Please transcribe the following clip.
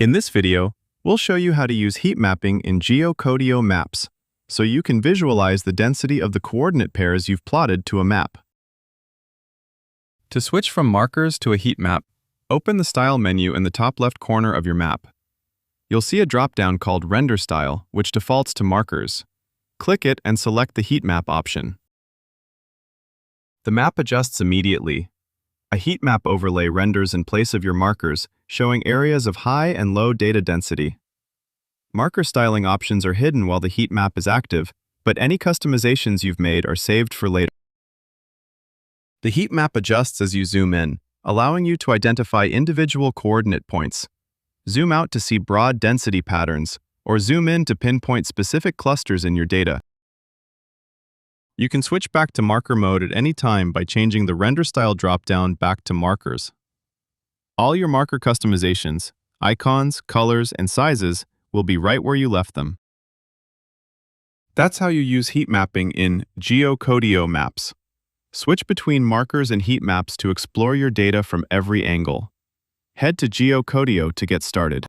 In this video, we'll show you how to use heat mapping in Geocodio Maps, so you can visualize the density of the coordinate pairs you've plotted to a map. To switch from markers to a heat map, open the Style menu in the top left corner of your map. You'll see a drop-down called Render Style, which defaults to markers. Click it and select the heat map option. The map adjusts immediately. A heat map overlay renders in place of your markers, showing areas of high and low data density. Marker styling options are hidden while the heat map is active, but any customizations you've made are saved for later. The heat map adjusts as you zoom in, allowing you to identify individual coordinate points. Zoom out to see broad density patterns, or zoom in to pinpoint specific clusters in your data. You can switch back to marker mode at any time by changing the Render Style drop-down back to Markers. All your marker customizations, icons, colors, and sizes will be right where you left them. That's how you use heat mapping in Geocodio Maps. Switch between markers and heat maps to explore your data from every angle. Head to Geocodio to get started.